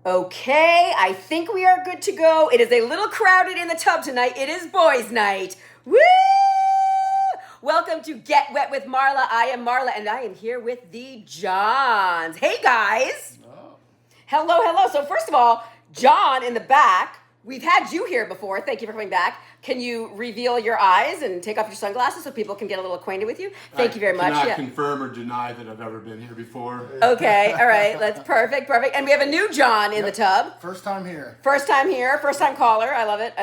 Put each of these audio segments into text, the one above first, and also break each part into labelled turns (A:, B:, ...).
A: Okay, I think we are good to go. It is a little crowded in the tub tonight. It is boys' night. Woo! Welcome to Get Wet with Marla. I am Marla, and I am here with the Johns. Hey, guys.
B: Oh.
A: Hello, hello. So first of all, John in the back, we've had you here before. Thank you for coming back. Can you reveal your eyes and take off your sunglasses so people can get a little acquainted with you? Thank you very much.
B: I cannot confirm or deny that I've ever been here before.
A: Okay, all right. That's perfect. And we have a new John in the tub.
C: First time here.
A: First time here, first time caller. I love it.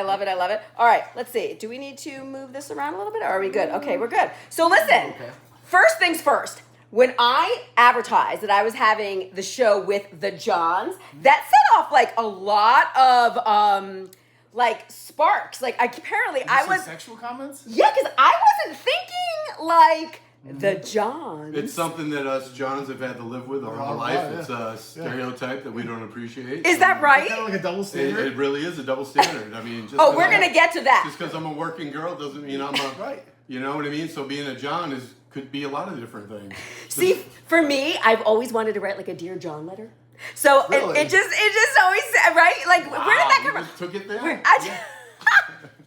A: All right, let's see. Do we need to move this around a little bit or are we good? Okay, we're good. So listen, First things first. When I advertised that I was having the show with the Johns, that set off like a lot of like sparks. Like I was
C: sexual comments?
A: Yeah, because I wasn't thinking like the Johns.
B: It's something that us Johns have had to live with our whole life.
C: Yeah.
B: It's a stereotype that we don't appreciate.
A: Is that right?
C: Kind of like a double standard.
B: It really is a double standard. I mean,
A: we're gonna get to that.
B: Just because I'm a working girl doesn't mean I'm a
C: Right.
B: You know what I mean? So being a John could be a lot of different things.
A: See, for me, I've always wanted to write like a Dear John letter. So
B: Really?
A: it just always, right? Like,
B: Wow,
A: where did that come
B: you
A: from?
B: just took it there?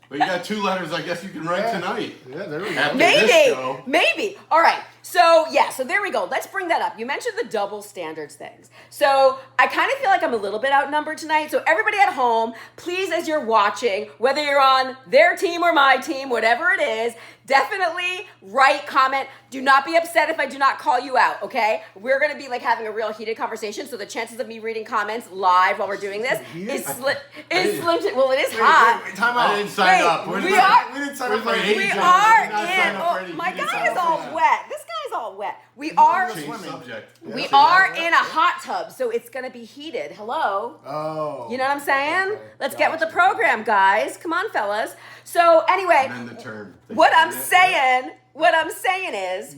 B: But you got 2 letters I guess you can write tonight.
C: Yeah, there we go.
B: After this show.
A: Maybe. All right. So there we go. Let's bring that up. You mentioned the double standards things. So I kind of feel like I'm a little bit outnumbered tonight. So everybody at home, please, as you're watching, whether you're on their team or my team, whatever it is, definitely write, comment. Do not be upset if I do not call you out, okay? We're going to be like having a real heated conversation. So the chances of me reading comments live while we're doing this is slim. Well, it is hot.
C: Wait, time out.
B: I didn't sign up.
C: We didn't sign up for
B: Where's my
C: any
A: We
B: agent?
A: are
B: Did not sign up for
A: in.
B: any-
A: My
B: you didn't
A: guy
B: sign
A: is
B: up for
A: all
B: that.
A: wet. This guy's all wet. We are
B: Change
C: swimming.
B: subject.
A: we
B: Yeah.
A: are in a hot tub, so it's gonna be heated. Hello.
C: Oh.
A: You know what I'm saying?
C: Okay.
A: Let's get with the program, guys. Come on, fellas. So anyway,
B: Amend the term.
A: what I'm saying is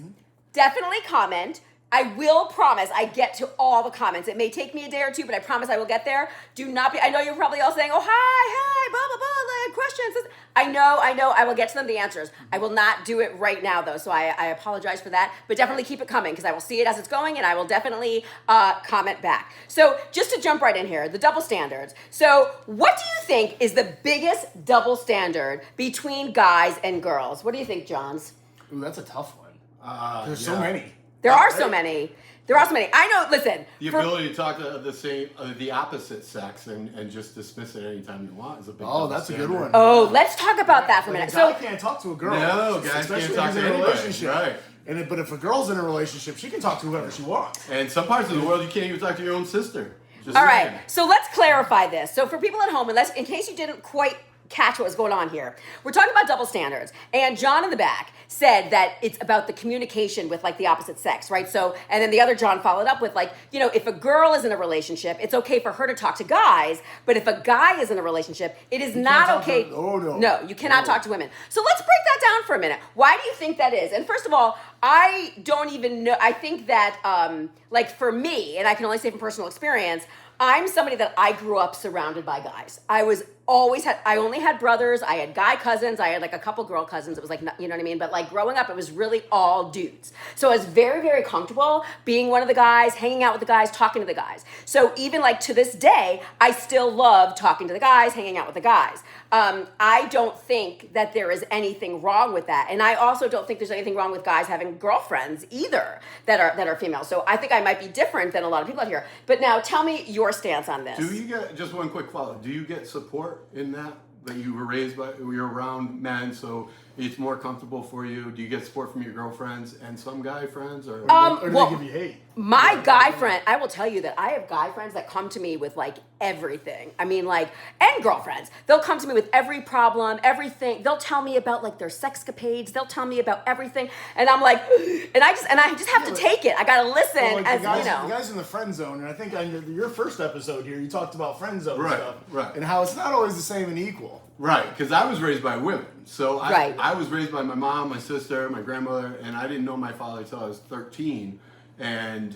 A: definitely comment. I will promise I get to all the comments. It may take me a day or two, but I promise I will get there. Do not be, I know you're probably all saying, oh, hi, blah, blah, blah, like questions. I know, I will get to them, the answers. I will not do it right now, though, so I apologize for that, but definitely keep it coming, because I will see it as it's going, and I will definitely comment back. So just to jump right in here, the double standards. So what do you think is the biggest double standard between guys and girls? What do you think, Johns?
C: Ooh, that's a tough one. There's so
B: Yeah.
C: many.
A: There are so many. I know, listen.
B: The ability to talk to the opposite sex and just dismiss it anytime you want is a big
C: Oh, that's a good one.
A: Oh, let's talk about that for a minute.
C: A guy
A: So,
C: can't talk to a girl.
B: No, guys
C: especially
B: can't talk
C: if
B: to
C: he's in a
B: anybody.
C: relationship.
B: Right.
C: But if a girl's in a relationship, she can talk to whoever she wants.
B: And some parts of the world you can't even talk to your own sister. Just
A: all
B: saying.
A: right, so let's clarify this. So for people at home, in case you didn't quite catch what was going on here, we're talking about double standards. And John in the back said that it's about the communication with like the opposite sex, right? So, and then the other John followed up with like, you know, if a girl is in a relationship, it's okay for her to talk to guys, but if a guy is in a relationship, it is not
C: talk
A: okay.
C: to- oh, no.
A: No, you cannot talk to women. So let's break that down for a minute. Why do you think that is? And first of all, I don't even know, I think that, like for me, and I can only say from personal experience, I'm somebody that I grew up surrounded by guys. I only had brothers, I had guy cousins, I had like a couple girl cousins. It was like, you know what I mean? But like growing up, it was really all dudes. So I was very, very comfortable being one of the guys, hanging out with the guys, talking to the guys. So even like to this day, I still love talking to the guys, hanging out with the guys. I don't think that there is anything wrong with that. And I also don't think there's anything wrong with guys having girlfriends either that are female. So I think I might be different than a lot of people out here. But now tell me your stance on this.
B: Do you get, just one quick follow, do you get support in that you were raised by, you're around men, so it's more comfortable for you? Do you get support from your girlfriends and some guy friends? Or
C: Or do they give you hate?
A: My guy friend, I will tell you that I have guy friends that come to me with like everything. I mean, like, and girlfriends. They'll come to me with every problem, everything. They'll tell me about like their sexcapades. They'll tell me about everything, and I'm like, and I just have to take it. I gotta listen,
C: Well, like
A: as
C: the guys,
A: you know.
C: the guys in the friend zone, and I think on your first episode here, you talked about friend zone
B: Right,
C: stuff,
B: right.
C: and how it's not always the same and equal.
B: Right, because I was raised by women. So
A: Right.
B: I was raised by my mom, my sister, my grandmother, and I didn't know my father until I was 13. And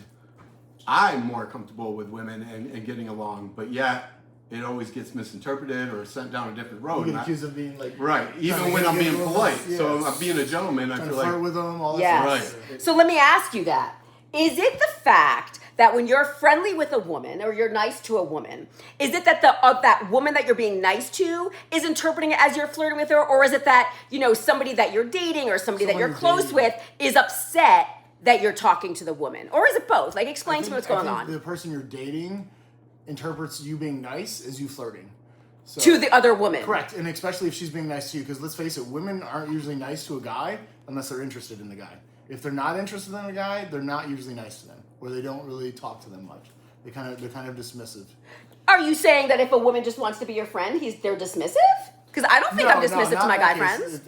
B: I'm more comfortable with women and getting along, but yet it always gets misinterpreted or sent down a different road.
C: You
B: And
C: get
B: I-
C: accused of being like
B: right,
C: trying
B: even
C: to
B: when
C: get
B: I'm being
C: into a-
B: polite. So
C: yes.
B: I'm being a gentleman, I
C: trying
B: feel
C: to flirt
B: like,
C: with them, all that
A: Yes.
C: stuff.
B: Right.
A: So let me ask you that. Is it the fact that when you're friendly with a woman or you're nice to a woman, is it that that woman that you're being nice to is interpreting it as you're flirting with her, or is it that somebody that you're dating or somebody that you're close with is upset that you're talking to the woman, or is it both? Like, explain to me what's going on.
C: The person you're dating interprets you being nice as you flirting. So,
A: to the other woman.
C: Correct, and especially if she's being nice to you, because let's face it, women aren't usually nice to a guy unless they're interested in the guy. If they're not interested in a guy, they're not usually nice to them, or they don't really talk to them much. They're kind of dismissive.
A: Are you saying that if a woman just wants to be your friend, they're dismissive? Because I don't think I'm dismissive to my guy friends.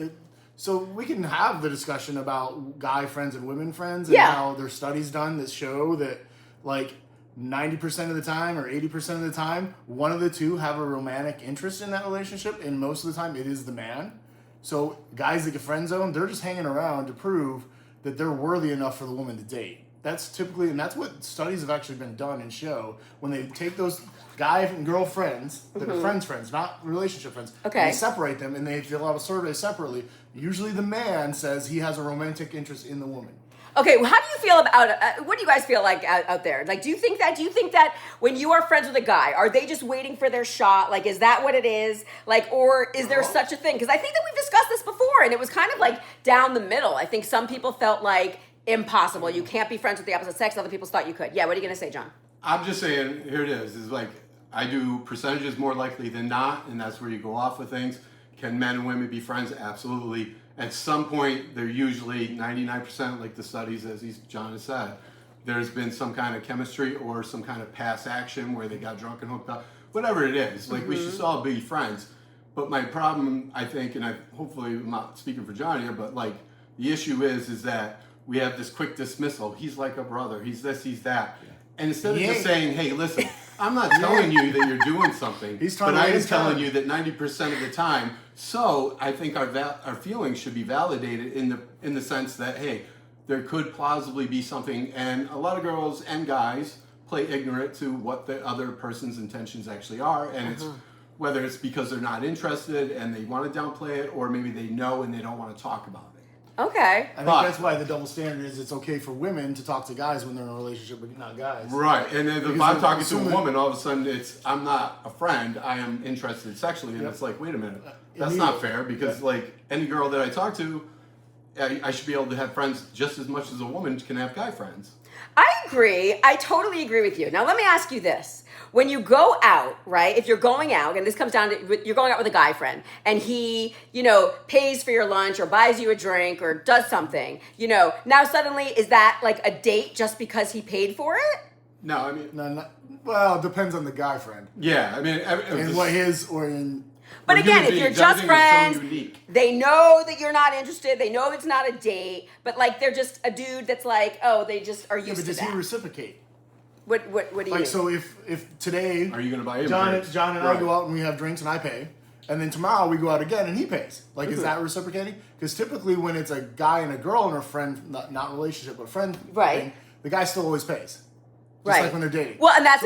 C: So we can have the discussion about guy friends and women friends, and how there's studies done that show that, like, 90% of the time or 80% of the time, one of the two have a romantic interest in that relationship, and most of the time it is the man. So guys that get friend zoned, they're just hanging around to prove that they're worthy enough for the woman to date. That's typically, and that's what studies have actually been done and show, when they take those guy and girl friends that are friends, not relationship friends,
A: okay,
C: and they separate them and they fill out a survey separately. Usually the man says he has a romantic interest in the woman.
A: Okay, well, how do you feel about what do you guys feel like out there? Like, do you think that when you are friends with a guy, are they just waiting for their shot? Like, is that what it is? Like, or is there such a thing? Because I think that we've discussed this before, and it was kind of like down the middle. I think some people felt like impossible. You can't be friends with the opposite sex. Other people thought you could. Yeah, what are you going to say, John?
B: I'm just saying, here it is like, I do percentages more likely than not, and that's where you go off with things. Can men and women be friends? Absolutely. At some point, they're usually 99%, like the studies, as John has said. There's been some kind of chemistry or some kind of past action where they got drunk and hooked up. Whatever it is, like, we should all be friends. But my problem, I think, and hopefully I'm not speaking for John here, but, like, the issue is that we have this quick dismissal. He's like a brother. He's this, he's that. Yeah. And instead of just saying, hey, listen, I'm not telling you that you're doing something, but I am telling you that 90% of the time. So I think our feelings should be validated in the sense that, hey, there could plausibly be something, and a lot of girls and guys play ignorant to what the other person's intentions actually are, and it's whether it's because they're not interested and they want to downplay it, or maybe they know and they don't want to talk about it.
A: Okay.
C: I think that's why the double standard is it's okay for women to talk to guys when they're in a relationship, but not guys.
B: Right. And then if I'm talking to a woman, all of a sudden I'm not a friend, I am interested sexually. And it's like, wait a minute, that's not fair, because like any girl that I talk to, I should be able to have friends just as much as a woman can have guy friends.
A: I agree. I totally agree with you. Now, let me ask you this. When you go out, right, if you're going out, and this comes down to, you're going out with a guy friend, and he, pays for your lunch or buys you a drink or does something, now suddenly, is that like a date just because he paid for it?
B: No, I mean...
C: Well, it depends on the guy friend.
B: Yeah, I mean...
C: And what his, or in...
A: But again, if you're just friends, they know that you're not interested. They know it's not a date. But like, they're just a dude that's like, oh, they just are used to that.
C: But does he reciprocate?
A: What do you mean?
C: So if today,
B: are you going to buy him
C: John and I go out and we have drinks and I pay, and then tomorrow we go out again and he pays. Like, is that reciprocating? Because typically when it's a guy and a girl and a friend, not relationship, but friend thing, the guy still always pays. Just like when they're dating.
A: Well, and that's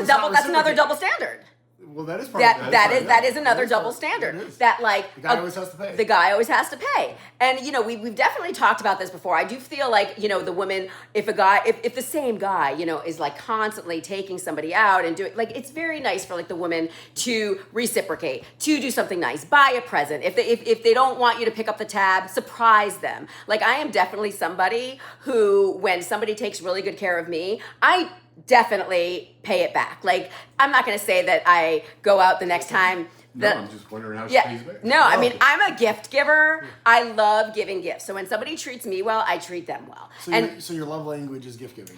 A: another double standard.
C: Well, that is part
A: that is another double standard. That like
C: the guy always has to pay.
A: The guy always has to pay, and we've definitely talked about this before. I do feel like the woman, if the same guy is like constantly taking somebody out and doing, like, it's very nice for like the woman to reciprocate, to do something nice, buy a present. If they don't want you to pick up the tab, surprise them. Like, I am definitely somebody who, when somebody takes really good care of me, I definitely pay it back. Like, I'm not going to say that I go out the next time.
B: I'm just wondering how she pays back.
A: No, I mean, I'm a gift giver. I love giving gifts. So when somebody treats me well, I treat them well.
C: So your love language is gift giving?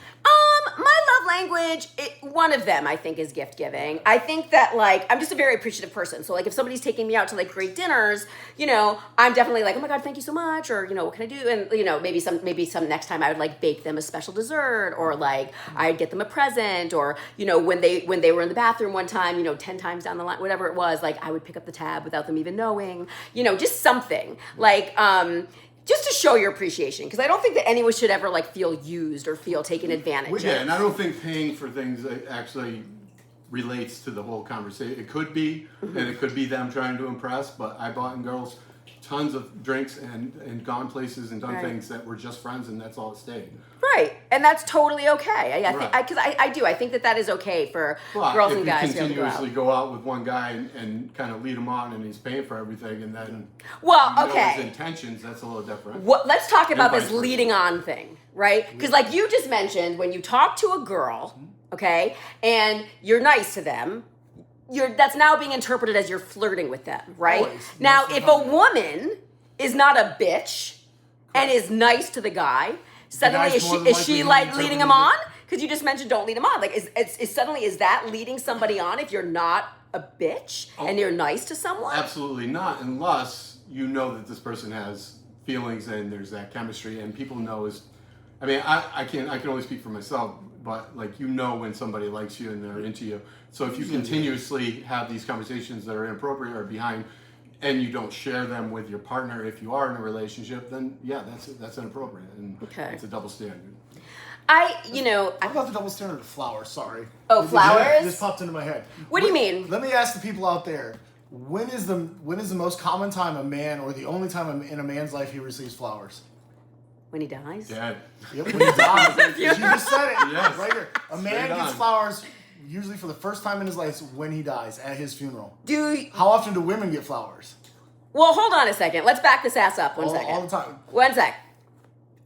A: My love language, one of them, I think, is gift giving. I think that, like, I'm just a very appreciative person. So, like, if somebody's taking me out to, like, great dinners, I'm definitely like, oh my God, thank you so much. Or, what can I do? And, maybe some next time I would, like, bake them a special dessert, or, like, I'd get them a present, or, when they were in the bathroom one time, 10 times down the line, whatever it was, like, I would pick up the tab without them even knowing, just something. Like, just to show your appreciation, because I don't think that anyone should ever like feel used or feel taken advantage of.
B: Yeah, and I don't think paying for things actually relates to the whole conversation. It could be, and it could be them trying to impress, but I bought girls tons of drinks and gone places and done things that were just friends, and that's all it stayed.
A: Right, and that's totally okay. I think
B: Right.
A: because I do. I think that is okay for girls and guys to
B: If
A: be
B: you
A: able to
B: continuously go out with one guy and kind of lead him on, and he's paying for everything, and then
A: Well,
B: you know
A: okay.
B: his intentions, that's a little different.
A: Let's talk about
B: vice
A: this
B: versa.
A: leading on thing, right? Because like you just mentioned, when you talk to a girl, okay, and you're nice to them, that's now being interpreted as you're flirting with them, right?
C: Always.
A: Now,
C: Most of
A: if
C: the
A: a
C: time.
A: woman is not a bitch and is nice to the guy, suddenly
C: guy's more than
A: is she
C: likely
A: like
C: interpreting
A: leading him
C: it-
A: on? Because you just mentioned don't lead him on. Like, is that leading somebody on if you're not a bitch and you're nice to someone?
B: Absolutely not, unless you know that this person has feelings and there's that chemistry, and people know I can only speak for myself, but like when somebody likes you and they're into you. So if you continuously have these conversations that are inappropriate or behind, and you don't share them with your partner if you are in a relationship, then yeah, that's inappropriate, and it's a double standard.
C: What about the double standard of flowers? Sorry.
A: Oh, flowers?
C: This popped into my head.
A: What do you mean?
C: Let me ask the people out there. When is the most common time a man, or the only time in a man's life he receives flowers?
A: When he dies?
B: Dad.
C: Yep, when he dies. You just said it.
B: Yes.
C: Right here. A man
B: Straight
C: gets
B: on.
C: flowers usually for the first time in his life when he dies, at his funeral.
A: Do
C: How often do women get flowers?
A: Well, hold on a second. Let's back this ass up one second.
C: All the time.
A: One sec.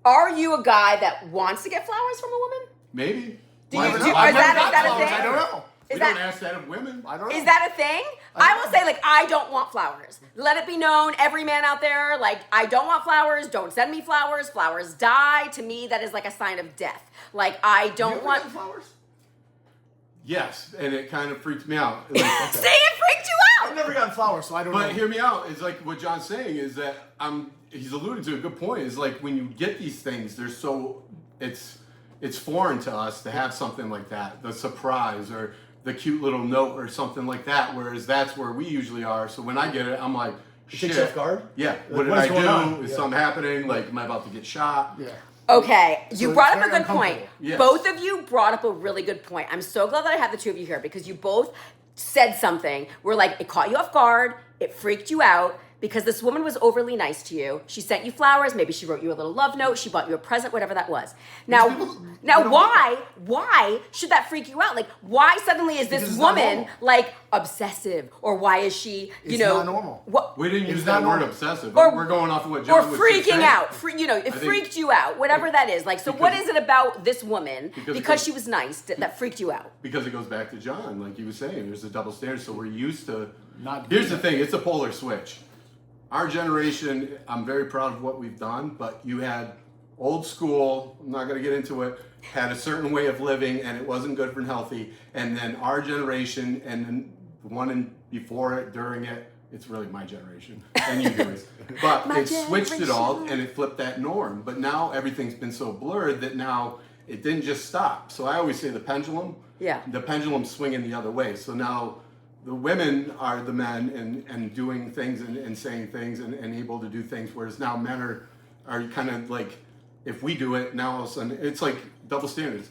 A: Are you a guy that wants to get flowers from a woman?
B: Maybe.
A: Do you-
B: Why
A: do-
B: not?
A: is
B: I've never
A: that-
B: got
A: is that a
B: flowers.
A: thing?
C: I don't know.
B: We
A: Is
B: don't
A: that-
B: ask that of women.
C: I don't know.
A: Is that a thing? I will say, like, I don't want flowers. Let it be known, every man out there, like, I don't want flowers. Don't send me flowers. Flowers die. To me, that is like a sign of death. Like, I
C: You
A: don't
C: ever
A: want.
C: gotten flowers?
B: Yes, and it kind of freaked me out. Like,
A: See, it freaked you
C: I've
A: out.
C: never gotten flowers, so I don't know.
B: But hear me out. It's like what John's saying is that he's alluding to a good point. Is like when you get these things, they're so it's foreign to us to have something like that, the surprise or the cute little note or something like that. Whereas that's where we usually are. So when I get it, I'm like,
C: It
B: shit.
C: takes you off guard?
B: Yeah.
C: Like,
B: What did
C: what's
B: I
C: going
B: do?
C: on?
B: Is
C: Yeah.
B: something happening? Like, am I about to get shot?
C: Yeah.
A: Okay, you
C: So
A: brought
C: it's
A: up a
C: very
A: good point.
C: uncomfortable.
B: Yes.
A: Both of you brought up a really good point. I'm so glad that I have the two of you here because you both said something where, like, it caught you off guard, it freaked you out because this woman was overly nice to you. She sent you flowers, maybe she wrote you a little love note, she bought you a present, whatever that was. Now,
C: people- they don't
A: why should that freak you out? Like, why suddenly is
C: Because
A: this
C: it's not
A: woman
C: normal.
A: like obsessive, or why is she,
C: It's not normal.
A: What?
B: We didn't
C: It's
B: use
C: not
B: that word
C: normal.
B: obsessive.
A: Or-
B: We're going off of what
A: Or
B: John was just
A: freaking
B: saying.
A: out, it
B: think-
A: freaked you out, whatever that is. Like, so what is it about this woman
B: Because it
A: because
B: goes-
A: she was nice that freaked you out?
B: Because it goes back to John, like he was saying, there's a double standard. So we're used to.
C: Not
B: Here's
C: doing
B: the thing: it's a polar switch. Our generation, I'm very proud of what we've done, but you had old school. I'm not going to get into it. Had a certain way of living, and it wasn't good for healthy. And then our generation, and then the one before it, during it. It's really my generation and you guys, but
A: My
B: it switched it all
A: generation.
B: and it flipped that norm. But now everything's been so blurred that now it didn't just stop. So I always say the pendulum.
A: Yeah.
B: The pendulum's swinging the other way. So now the women are the men and doing things and saying things and able to do things, whereas now men are kind of like, if we do it, now all of a sudden, it's like double standards.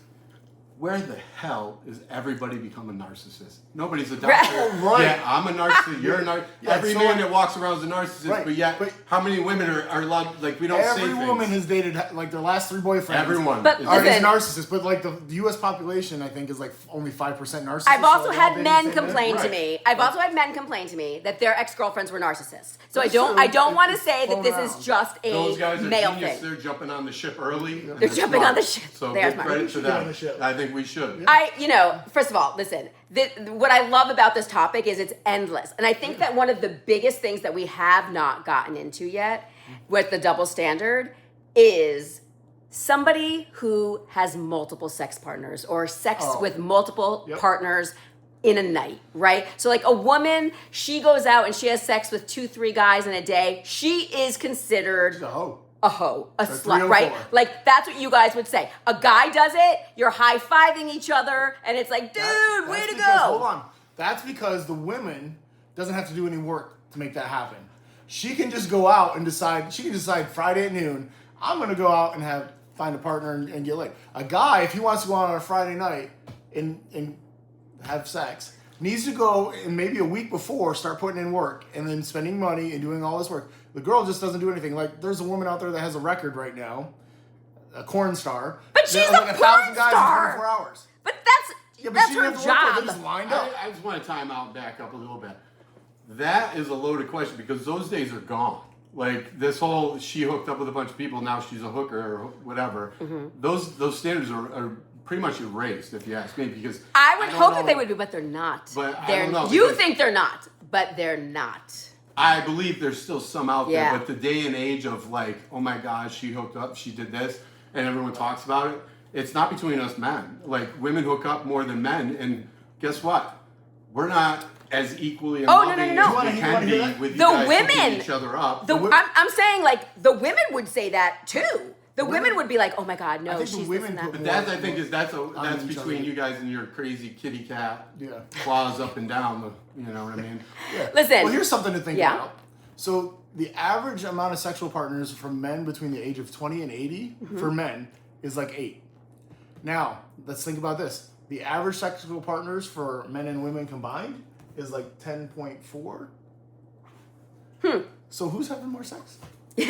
B: Where the hell is everybody become a narcissist? Nobody's a doctor.
C: Right.
B: Yeah, I'm a narcissist. You're a narcissist.
C: Yeah,
B: Every
C: so
B: man
C: like-
B: that walks around is a narcissist.
C: Right,
B: But yet,
C: but-
B: how many women are allowed? Like we don't say
C: Every
B: things.
C: woman has dated like their last 3 boyfriends.
B: Everyone.
A: But
B: is-
C: Are these
A: Listen.
C: narcissists? But like the U.S. population, I think, is like only 5% narcissists.
A: I've also
C: so they all
A: had
C: date the
A: men
C: same man.
A: complain to
B: Right.
A: me. I've also had men complain to me that their ex-girlfriends were narcissists. So
C: That's
A: I
C: true.
A: don't want to
C: It's
A: say that
C: thrown
A: this
C: around.
A: is just
B: Those
A: a
B: guys are
A: male
B: genius.
A: thing.
B: They're jumping on the ship early. and
A: They're jumping
B: smart.
A: on the ship.
B: So
A: They're
B: give
A: smart.
B: credit
C: We
B: to
C: should get on
B: them.
C: the ship.
B: I think we should.
A: First of all, listen, what I love about this topic is it's endless. And I think that one of the biggest things that we have not gotten into yet with the double standard is somebody who has multiple sex partners or sex
C: Oh.
A: with multiple
C: Yep.
A: partners in a night, right? So like a woman, she goes out and she has sex with 2-3 guys in a day. She is considered
C: The hoe.
A: a hoe, a slut,
C: 304.
A: right? Like that's what you guys would say. A guy does it, you're high-fiving each other, and it's like, dude,
C: That's
A: way to
C: because-
A: go.
C: Hold on. That's because the women doesn't have to do any work to make that happen. She can just go out and decide. She can decide Friday at noon, I'm going to go out and find a partner and get laid. A guy, if he wants to go out on a Friday night and have sex, needs to go and maybe a week before start putting in work and then spending money and doing all this work. The girl just doesn't do anything. Like there's a woman out there that has a record right now, a corn star.
A: But she's
C: like
A: a
C: 1,000
A: porn
C: guys
A: star.
C: in 24 hours.
A: But that's
C: she
A: her
C: doesn't have to work,
A: job.
C: they're just lined up.
B: I just want to time out and back up a little bit. That is a loaded question because those days are gone. Like this whole she hooked up with a bunch of people, now she's a hooker or whatever. Those standards are pretty much erased, if you ask me, because
A: I would hope
B: know.
A: that they would be, but they're not.
B: But I
A: they're,
B: don't know,
A: you
B: because-
A: think they're not, but they're not.
B: I believe there's still some out there,
A: Yeah.
B: but the day and age of like, oh my God, she hooked up, she did this, and everyone talks about it. It's not between us men. Like women hook up more than men, and guess what? We're not as equally and
A: Oh, no,
B: loving
A: no, no.
B: as we can
C: You
B: be
C: wanna hear
B: with you
A: The
B: guys
A: women-
B: hooking each other up.
A: I'm saying like the women would say that too. The women would be like, "Oh my God, no,
C: I think the
A: she's
C: women
A: this and
C: put
A: that."
B: But that I think is that's
C: each
B: between
C: other.
B: you guys and your crazy kitty cat
C: Yeah.
B: claws up and down. You know what I mean?
C: Yeah.
A: Listen.
C: Well, here's something to think
A: Yeah.
C: about. So the average amount of sexual partners for men between the age of 20 and 80 for men is like 8. Now, let's think about this. The average sexual partners for men and women combined is like 10.4. So who's having more sex? Who's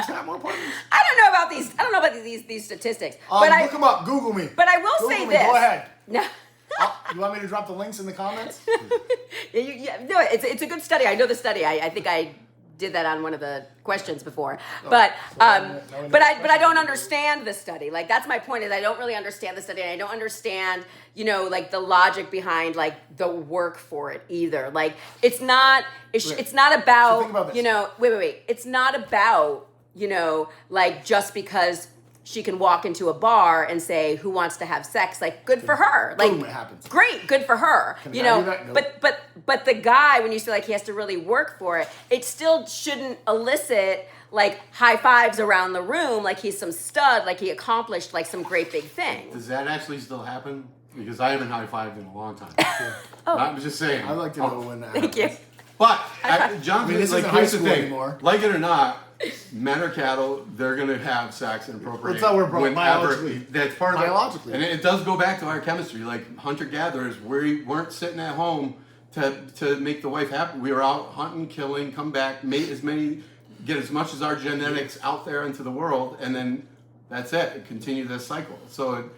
C: got more partners?
A: I don't know about these. I don't know about these statistics. But
C: Look them up. Google me.
A: But I will
C: Google
A: say
C: me.
A: this.
C: Go ahead.
A: No.
C: You want me to drop the links in the comments?
A: No, it's a good study. I know the study. I think I did that on one of the questions before. But I don't understand the study. Like that's my point is I don't really understand the study and I don't understand, like the logic behind like the work for it either. Like it's not about,
C: So think about this.
A: wait. It's not about, like just because she can walk into a bar and say who wants to have sex, like good for her. Like
C: Boom, it happens.
A: great, good for her.
C: Can a guy do that? Nope.
A: But the guy, when you say like he has to really work for it, it still shouldn't elicit like high fives around the room, like he's some stud, like he accomplished like some great big thing.
B: Does that actually still happen? Because I haven't high-fived in a long time. I'm just saying.
C: I'd like to know when that
A: Thank you.
C: happens.
B: But Jonathan,
C: this
B: like
C: isn't
B: here's
C: high
B: the
C: school
B: thing:
C: anymore.
B: like it or not, men are cattle. They're gonna have sex and appropriate.
C: That's how we're brought
B: whenever-
C: biologically.
B: That's part of
C: Biologically.
B: and it does go back to our chemistry. Like hunter-gatherers, we weren't sitting at home to make the wife happy. We were out hunting, killing, come back, get as much as our genetics out there into the world, and then that's it. Continue this cycle. So.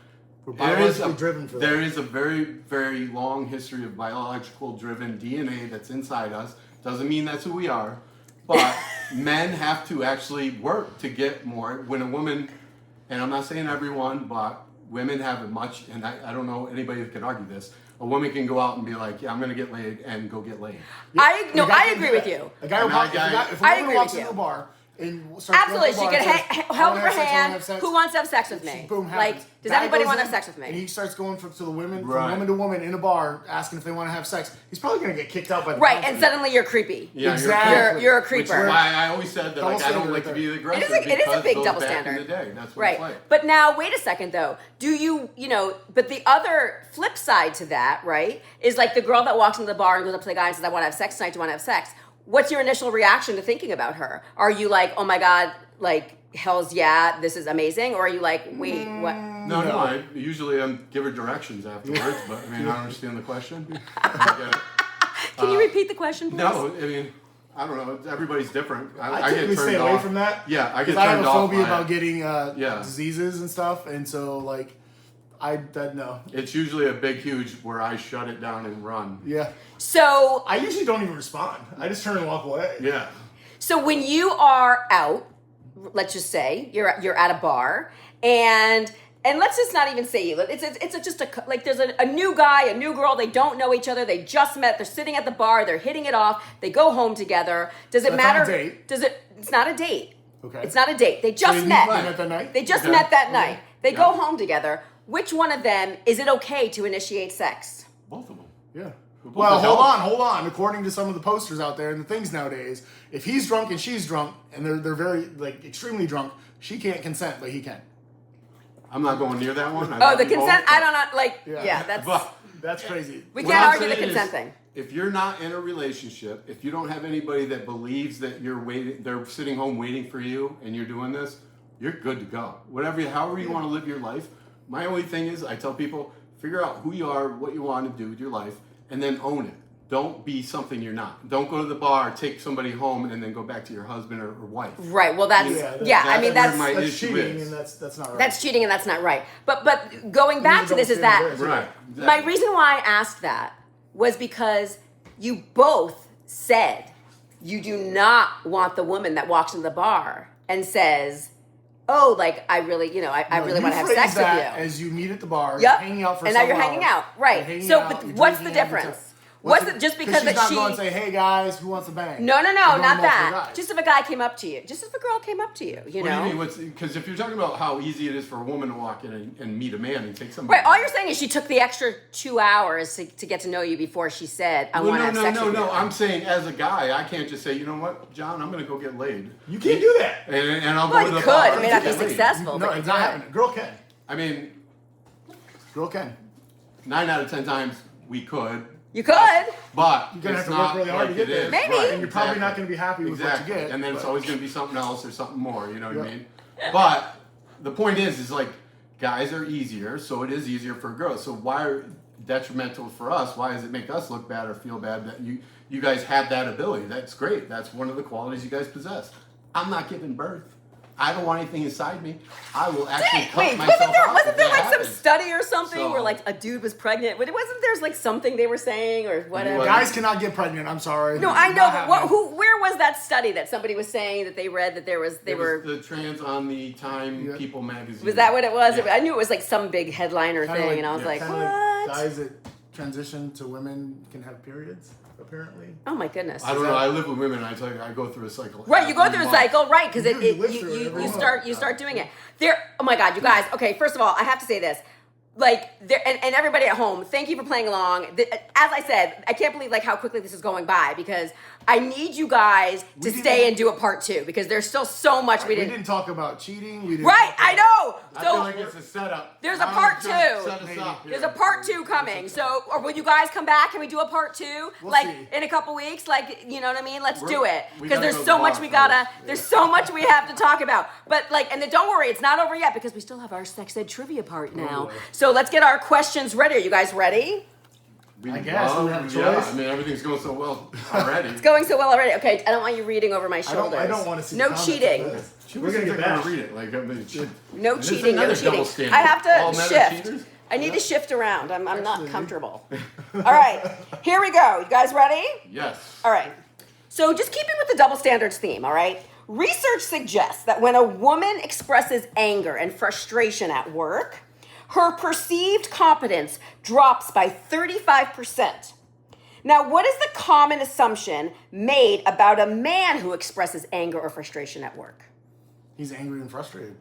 C: We're biologically driven for that.
B: There is a very, very long history of biological driven DNA that's inside us. Doesn't mean that's who we are, but men have to actually work to get more. When a woman, and I'm not saying everyone, but women have it much, and I don't know anybody that can argue this. A woman can go out and be like, yeah, I'm going to get laid, and go get laid.
A: I agree with you.
C: A guy will if a
A: I
C: woman
A: agree
C: walks
A: with
C: into
A: you.
C: a bar and starts
A: Absolutely, she
C: going to the bar
A: can
C: and says,
A: hold
C: "I
A: her
C: wanna have sex, I wanna
A: hand.
C: have sex,"
A: Who wants to have sex with me?
C: Boom,
A: Like,
C: happens.
A: does
C: Guy
A: anybody
C: goes
A: want to
C: in,
A: have sex with
C: And
A: me?
C: he starts going to the women,
B: Right.
C: from woman to woman in a bar, asking if they want to have sex. He's probably going to get kicked out by the
A: Right,
C: company.
A: and suddenly you're creepy.
B: Yeah,
C: Exactly.
A: You're a
B: Which is
A: creeper.
B: why I always said that
C: Double
B: like, I don't
C: standard
B: like to
C: right
B: be the aggressor.
A: It is a
B: because
A: big
B: those
A: double
B: back
A: standard.
B: in the day, that's what
A: Right.
B: it's like.
A: But now, wait a second though. Do but the other flip side to that, right, is like the girl that walks into the bar and goes up to the guy and says, I want to have sex tonight, do you want to have sex? What's your initial reaction to thinking about her? Are you like, oh my God, like, hell's yeah, this is amazing? Or are you like, wait, what?
B: No, I usually give her directions afterwards, but I mean, I don't understand the question. I get it.
A: Can you repeat the question, please?
B: No, I mean, I don't know. Everybody's different.
C: I
B: get
C: typically
B: turned
C: stay away
B: off.
C: from that.
B: Yeah, I get
C: Because I have
B: turned
C: a
B: off
C: phobia
B: by
C: about
B: it.
C: getting diseases and stuff, and so like, no.
B: It's usually a big, huge where I shut it down and run.
C: Yeah.
A: So
C: I usually don't even respond. I just turn and walk away.
B: Yeah.
A: So when you are out, let's just say you're at a bar, and let's just not even say you. It's just like there's a new guy, a new girl. They don't know each other. They just met. They're sitting at the bar. They're hitting it off. They go home together. Does it
C: That's
A: matter?
C: not a date.
A: It's not a date.
C: Okay.
A: It's not a date. They just
C: they
A: met.
C: met that night?
A: They just
B: Okay.
A: met that night. They
B: Yeah.
A: go home together. Which one of them is it okay to initiate sex?
B: Both of them.
C: Yeah.
B: both
C: Well,
B: adults.
C: hold on. According to some of the posters out there and the things nowadays, if he's drunk and she's drunk and they're very like extremely drunk, she can't consent, but he can.
B: I'm not going near that one. I
A: Oh,
B: love
A: the
B: you both,
A: consent.
B: but-
A: I don't know. Like,
C: Yeah.
A: yeah, that's
B: But
C: That's crazy.
A: we
B: what
A: can't
B: I'm
A: argue the
B: saying
A: consent
B: is,
A: thing.
B: If you're not in a relationship, if you don't have anybody that believes that you're waiting, they're sitting home waiting for you, and you're doing this, you're good to go. However you want to live your life. My only thing is, I tell people, Figure out who you are, what you want to do with your life, and then own it. Don't be something you're not. Don't go to the bar, take somebody home, and then go back to your husband or wife.
A: Right. Well, that's I mean,
B: where my
C: that's
B: issue
C: cheating,
B: is.
C: and that's not right.
A: That's cheating, and that's not right. But going back to this is that
B: Right.
A: my reason why I asked that was because you both said you do not want the woman that walks into the bar and says, "Oh, like I really, I really want to have sex with you."
C: As you meet at the bar,
A: Yep.
C: hanging out for
A: and now you're
C: several
A: hanging
C: hours.
A: out, right?
C: You're hanging
A: So,
C: out,
A: but
C: you're
A: what's the
C: drinking every
A: difference?
C: time.
A: What's the, just because
C: she's
A: that
C: not going to say, "Hey guys, who wants to bang?"
A: No,
C: You're
A: not
C: going multiple
A: that.
C: guys.
A: Just if a guy came up to you, just if a girl came up to you, you
B: What
A: know.
B: do you mean? Because if you're talking about how easy it is for a woman to walk in and meet a man and take somebody.
A: Right. All you're saying is she took the extra 2 hours to get to know you before she said, "I want to have sex with you."
B: No. I'm saying as a guy, I can't just say, you know what, John, I'm going to go get laid.
C: You can't do that.
B: And I'll
A: Well,
B: go to
A: you
B: the
A: could.
B: bar.
A: It may not be
B: and get laid.
A: successful.
C: No,
A: but
C: it's
A: you
C: not
A: could.
C: happening. Girl can.
B: I mean,
C: Girl can.
B: 9 out of 10 times we could.
A: You could.
B: But
C: You're gonna
B: it's
C: have to work
B: not
C: really hard
B: like
C: to get
B: it
C: there.
B: is.
A: Maybe.
B: Right,
C: And you're probably not going to be happy with what you get.
B: And then it's
C: but-
B: always going to be something else or something more. You know what I
C: Yeah.
B: mean? But the point is like guys are easier, so it is easier for girls. So why are detrimental for us? Why does it make us look bad or feel bad that you guys have that ability? That's great. That's one of the qualities you guys possess. I'm not giving birth. I don't want anything inside me. I will actually cut
A: Wait,
B: myself
A: wasn't there
B: out
A: wasn't
B: if
A: there
B: that
A: like some
B: happens.
A: study or something
B: So-
A: where like a dude was pregnant? But it wasn't there's like something they were saying or whatever.
C: Guys cannot get pregnant. I'm sorry.
A: No, I
C: Not
A: know. But
C: happening.
A: where was that study that somebody was saying that they read that they
B: It
A: were
B: was the trans on the Time
C: Yeah.
B: People magazine.
A: was that what it was?
B: Yeah.
A: I knew it was like some big headliner
C: Kinda
A: thing, and I was like,
C: kinda
A: what?
C: guys that transition to women can have periods, apparently.
A: Oh my goodness.
B: I don't know. I live with women. And I tell you, I go through a cycle.
A: Right, you go through a
B: every month.
A: cycle, right? Because
C: You do, you live through it
A: you
C: every month.
A: start doing it. There. Oh my God, you guys. Okay, first of all, I have to say this. Like there and everybody at home, thank you for playing along. As I said, I can't believe like how quickly this is going by because I need you guys to stay and do a part 2 because there's still so much we
C: We
A: didn't.
C: didn't talk about cheating. We didn't
A: Right,
C: talk
A: I
C: about-
A: know.
B: I feel
A: So
B: like it's a setup.
A: there's a
B: Now
A: part
B: it's trying to
A: 2.
B: set us up
A: there's
B: here.
A: a part 2 coming. So, or will you guys come back? Can we do a part 2?
C: We'll
A: like
C: see.
A: in a couple weeks? Like, you know what I mean? Let's
B: We're-
A: do it
B: we
A: because
B: gotta
A: there's
B: go to
A: so
B: the
A: much
B: bar
A: we gotta.
B: first.
A: There's so much we have to talk about. But like, and then don't worry, it's not over yet because we still have our sex ed trivia part now.
C: boy.
A: So let's get our questions ready. Are you guys ready?
B: We
C: I guess,
B: love-
C: we have a
B: Yeah,
C: choice.
B: I mean, everything's going so well already.
A: It's going so well already. Okay, I don't want you reading over my shoulders.
C: I don't want to see
A: No
C: the comments
A: cheating.
C: of this.
B: She
C: We're
B: was
C: gonna
B: gonna
C: get bashed.
B: read it. Like, I mean,
A: No
B: and this is
A: cheating, no
B: another
A: cheating.
B: double standard.
A: I have
B: All
A: to
B: men are
A: shift.
B: cheaters?
A: I need to shift around. I'm not
C: Actually.
A: comfortable. All right, here we go. You guys ready?
B: Yes.
A: All right. So just keeping with the double standards theme, all right? Research suggests that when a woman expresses anger and frustration at work, her perceived competence drops by 35%. Now, what is the common assumption made about a man who expresses anger or frustration at work?
C: He's angry and frustrated.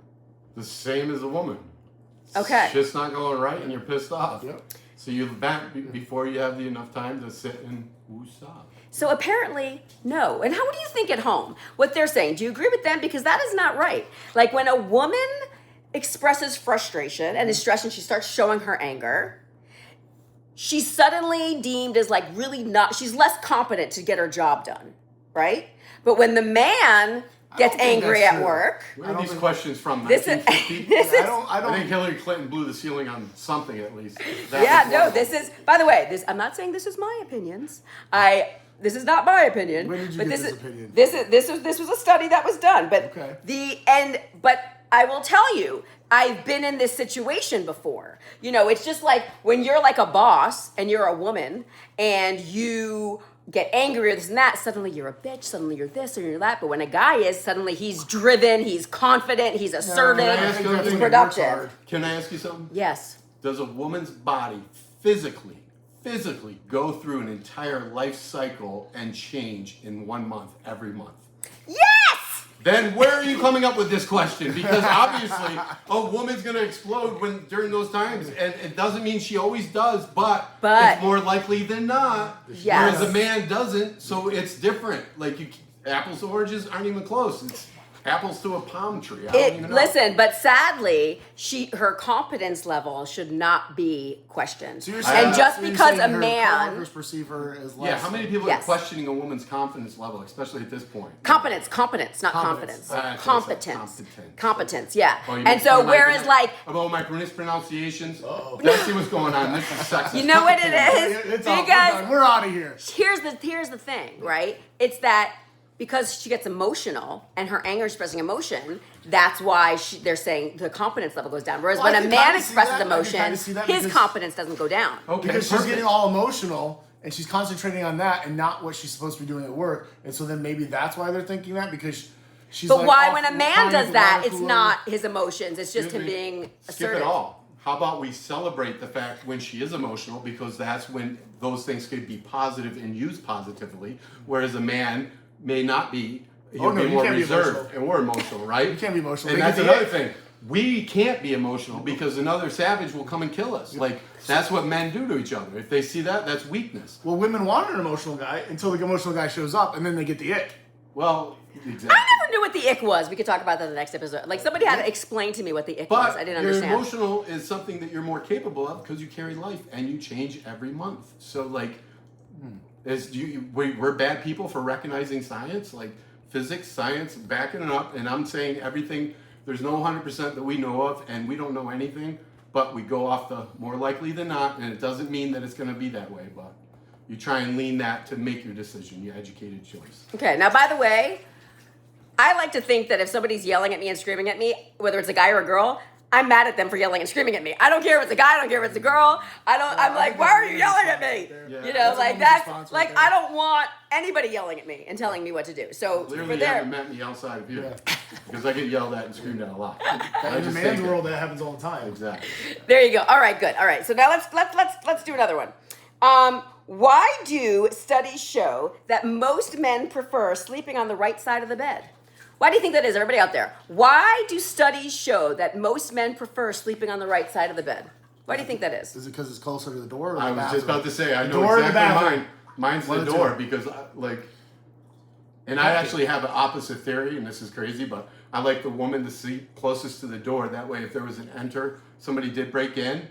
B: The same as a woman.
A: Okay.
B: Shit's not going right and you're pissed off.
C: Yep.
B: So you back before you have enough time to sit and woosah.
A: So apparently, no. And how do you think at home? What they're saying? Do you agree with them? Because that is not right. Like when a woman expresses frustration and is stressed and she starts showing her anger, she's suddenly deemed as like really not, she's less competent to get her job done, right? But when the man gets
C: don't think
A: angry
C: that's
A: at
C: true.
A: work,
B: Where
C: I
B: are
C: don't
B: these
C: think-
B: questions from?
A: This is-
B: 1950?
A: this is-
C: I
B: I think
C: don't.
B: Hillary Clinton blew the ceiling on something at least. That
A: yeah,
B: was
A: no,
B: one of
A: this
B: them.
A: is, by the way, this, I'm not saying this is my opinions. This is not my opinion.
C: When did you
A: but
C: get
A: this
C: this
A: is,
C: opinion?
A: This was a study that was done. But
C: Okay.
A: but I will tell you, I've been in this situation before. You know, it's just like when you're like a boss and you're a woman and you get angry or this and that, suddenly you're a bitch, suddenly you're this or you're that. But when a guy is, suddenly he's driven, he's confident, he's assertive,
B: I think
A: he's
B: that's when he
C: works
A: productive.
C: hard.
B: Can I ask you something?
A: Yes.
B: Does a woman's body physically go through an entire life cycle and change in 1 month, every month?
A: Yes!
B: Then where are you coming up with this question? Because obviously a woman's gonna explode during those times, and it doesn't mean she always does, but it's more likely than not.
A: Yes.
B: Whereas a man doesn't, so it's different. Like apples to oranges aren't even close. apples to a palm tree. I don't even know.
A: Listen, but sadly, her competence level should not be questioned.
C: So you're
A: and just
C: so you're
A: because a
C: saying her
A: man,
C: coworkers perceive her as less.
B: Yeah, how many people
A: Yes.
B: are questioning a woman's confidence level, especially at this point?
A: competence, not
C: Competence.
A: confidence.
B: That's
A: Competence.
B: competence.
A: Competence, yeah.
B: Oh, you
A: And
B: make
A: so
B: fun of my
A: whereas like,
B: about my mispronunciations. Let's see what's going on. This is sexist.
A: you know what it is?
C: It's all,
A: Because
C: we're out of here.
A: here's the thing, right? It's that because she gets emotional and her anger is expressing emotion, that's why they're saying the competence level goes down. Whereas
C: Well, I
A: when a
C: can
A: man
C: kinda see
A: expresses
C: that. I can
A: emotion,
C: kinda see that
A: his
C: because-
A: competence doesn't go down.
B: Okay,
C: Because she's
B: perfect.
C: getting all emotional and she's concentrating on that and not what she's supposed to be doing at work. And so then maybe that's why they're thinking that, because she's
A: But
C: like
A: why,
C: off
A: when a man
C: crying
A: does
C: at the
A: that,
C: water
A: it's
C: cooler.
A: not his emotions. It's just
B: Excuse
A: him
B: me.
A: being
B: Skip
A: assertive.
B: it all. How about we celebrate the fact when she is emotional, because that's when those things could be positive and used positively, whereas a man may not be. He'll
C: Oh, no,
B: be
C: you
B: more
C: can't be
B: reserved,
C: emotional.
B: and we're emotional, right?
C: You can't be emotional.
B: And
C: They
B: that's
C: get the
B: another
C: ick.
B: thing. We can't be emotional because another savage will come and kill us. Like, that's what men do to each other. If they see that, that's weakness.
C: Well, women want an emotional guy until the emotional guy shows up, and then they get the ick.
B: Well, exactly.
A: I never knew what the ick was. We could talk about that in the next episode. Like somebody had to explain to me what the ick was.
B: But
A: I didn't
B: your
A: understand.
B: emotional is something that you're more capable of because you carry life and you change every month. So like, we're bad people for recognizing science, like physics, science, backing it up. And I'm saying everything. There's no 100% that we know of, and we don't know anything. But we go off the more likely than not, and it doesn't mean that it's going to be that way. But you try and lean that to make your decision, your educated choice.
A: Okay, now by the way, I like to think that if somebody's yelling at me and screaming at me, whether it's a guy or a girl, I'm mad at them for yelling and screaming at me. I don't care if it's a guy, I don't care if it's a girl. I'm like, why are you yelling at me?
B: Yeah.
A: You know,
C: That's a
A: like
C: woman's
A: that's
C: response
A: like
C: right there.
A: I don't want anybody yelling at me and telling me what to do. So
B: Clearly,
A: for
B: you
A: there,
B: haven't met me outside of here because I get yelled at and screamed at a lot. I
C: In the
B: just
C: man's
B: take it.
C: world, that happens all the time.
B: Exactly.
A: there you go. All right, good. All right, so now let's do another one. Why do studies show that most men prefer sleeping on the right side of the bed? Why do you think that is, everybody out there? Why do studies show that most men prefer sleeping on the right side of the bed? Why do you think that is?
C: Is it because it's closer to the door or the
B: I was
C: bathroom?
B: just about to say, I
C: The
B: know
C: door or the
B: exactly
C: bathroom?
B: mine. Mine's
C: One
B: the
C: or two.
B: door because, and I actually have an opposite theory, and this is crazy, but I like the woman to sleep closest to the door. That way, if there was an somebody did break in,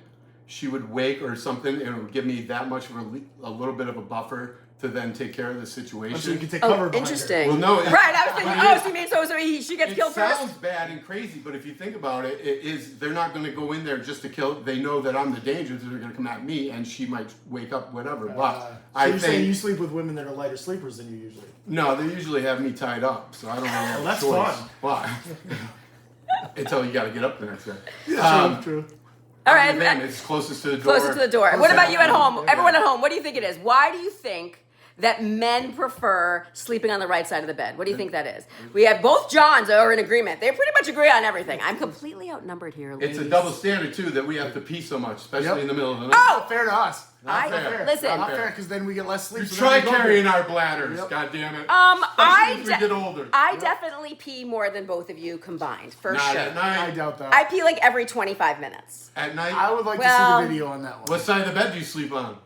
B: she would wake or something, and it would give me that much of a little bit of a buffer to then take care of the situation.
C: So you can take cover behind her.
A: Interesting.
B: Well, no,
A: right, I was thinking,
B: but
A: so you mean she gets
B: It
A: killed
B: sounds
A: first?
B: bad and crazy, but if you think about it, they're not going to go in there just to kill. They know that I'm the danger, so they're going to come at me, and she might wake up, whatever. But
C: So
B: I
C: you're saying
B: think
C: you sleep with women that are lighter sleepers than you usually?
B: no, they usually have me tied up, so I don't really have
C: Well, that's
B: a choice.
C: fun.
B: Why? Until you got to get up the next day.
C: True.
A: All right,
B: Then it's closest to the door.
A: closest to the door. What about you at home?
B: Yeah.
A: Everyone at home, what do you think it is? Why do you think that men prefer sleeping on the right side of the bed? What do you think that is? We have both Johns are in agreement. They pretty much agree on everything. I'm completely outnumbered here, ladies.
B: It's a double standard too that we have to pee so much, especially
C: Yep.
B: in the middle of the night.
A: Oh!
C: Not fair to us.
A: I
B: Not fair.
A: listen.
C: Not fair, because then we get less sleep.
B: You
C: so
B: try
C: then we go
B: carrying
C: there.
B: our bladders,
C: Yep.
B: God damn it.
A: I
B: Especially as we get older.
A: I definitely pee more than both of you combined, for
B: Not
A: sure.
B: at night.
C: I doubt that.
A: I pee like every 25 minutes.
B: At night.
C: I would like to
A: Well-
C: see the video on that one.
B: What side of the bed do you sleep on?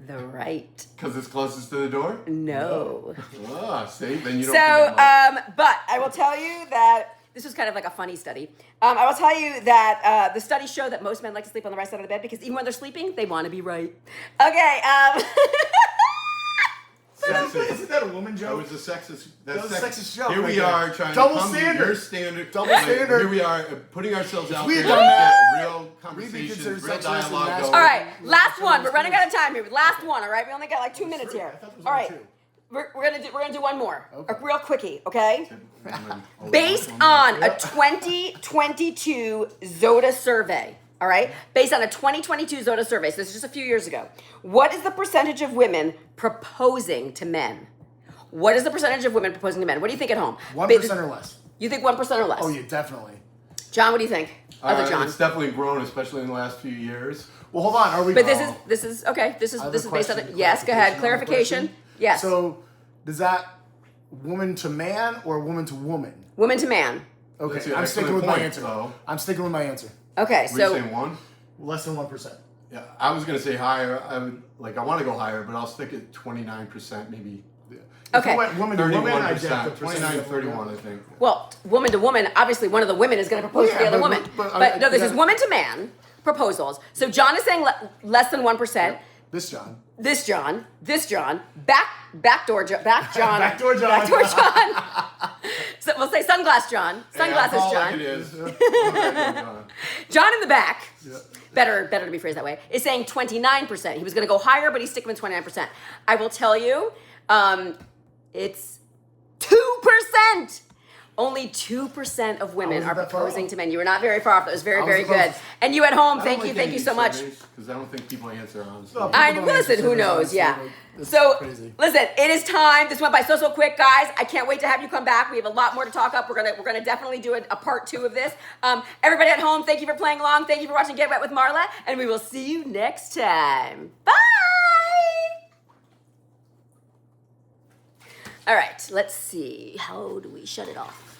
A: The right.
B: Because it's closest to the door?
A: No.
B: Ah, see? Then you don't
A: So,
B: think that much.
A: but I will tell you that this was kind of like a funny study. I will tell you that the studies show that most men like to sleep on the right side of the bed because even when they're sleeping, they want to be right. Okay.
B: Sexist.
C: Isn't that a woman
B: That
C: joke?
B: was a sexist.
C: That was a sexist joke
B: Here
C: right
B: we
C: there.
B: are trying
C: Double
B: to come
C: standard.
B: to your standard.
C: Double
B: Like,
C: standard.
B: Here we are putting ourselves out
C: we
B: there
C: had
B: to
C: done that,
B: get real
C: we'd be
B: conversations,
C: considered
B: real
C: sexist and
B: dialogue
C: masculine.
B: going.
A: all right, last
C: Sure,
A: one. We're
C: it's
A: running
C: good.
A: out of time here. Last one. All right, we only got like 2 minutes
C: three.
A: here.
C: I thought there was
A: All
C: only
A: right,
C: two.
A: we're gonna do one more,
C: Okay.
A: real quickie. Okay.
B: Oh,
A: Based on a 2022 Zoda survey, all right? Based on a 2022 Zoda survey, so this is just a few years ago, what is the percentage of women proposing to men? What is the percentage of women proposing to men? What do you think at home?
C: 1% or less.
A: You think 1% or less?
C: Oh, yeah, definitely.
A: John, what do you think? Other John.
B: It's definitely grown, especially in the last few years.
C: Well, hold on. Are we?
A: But this is okay. This
C: I have
A: is
C: a
A: based on
C: question,
A: it. Yes, go ahead.
C: on the
A: Clarification.
C: question.
A: Yes.
C: So, does that woman to man or woman to woman?
A: Woman to man.
C: Okay,
B: That's an
C: I'm sticking
B: excellent
C: with my
B: point,
C: answer.
B: though.
C: I'm sticking with my answer.
A: Okay,
B: Were you
A: so
B: saying one?
C: Less than 1%.
B: Yeah, I was gonna say higher. I want to go higher, but I'll stick at 29%, maybe.
A: Okay.
C: If we went woman to woman, I jack the
B: 31%,
C: percentage
B: 29,
C: up.
B: 31, I think.
A: Well, woman to woman, obviously one of the women is going to propose to the
C: Yeah,
A: other
C: but-
A: woman.
C: but
A: no, this is
C: that-
A: woman to man proposals. So John is saying less than 1%.
C: This John.
A: This John, backdoor John,
C: Backdoor John.
A: backdoor John. So we'll say sunglass John, sunglasses
B: Call
A: John.
B: Like it is. John.
A: John in the back,
C: Yeah.
A: better to be phrased that way, is saying 29%. He was going to go higher, but he's sticking with 29%. I will tell you, it's 2%. Only 2% of women
C: wasn't
A: are
C: that far
A: proposing
C: off.
A: to men. You were not very far off. That was very,
C: I was
A: very
C: close.
A: good. And you at home,
B: I don't
A: thank
B: like
A: you
B: getting
A: so
B: these
A: much.
B: surveys, because I don't think people answer honestly.
C: No,
A: I
C: People don't
A: listen.
C: answer
A: Who
C: surveys,
A: knows?
C: honestly,
A: Yeah.
C: like, it's
A: So
C: crazy.
A: listen, it is time. This went by so quick, guys. I can't wait to have you come back. We have a lot more to talk up. We're gonna definitely do a part 2 of this. Everybody at home, thank you for playing along. Thank you for watching Get Wet with Marla, and we will see you next time. Bye. All right. Let's see. How do we shut it off?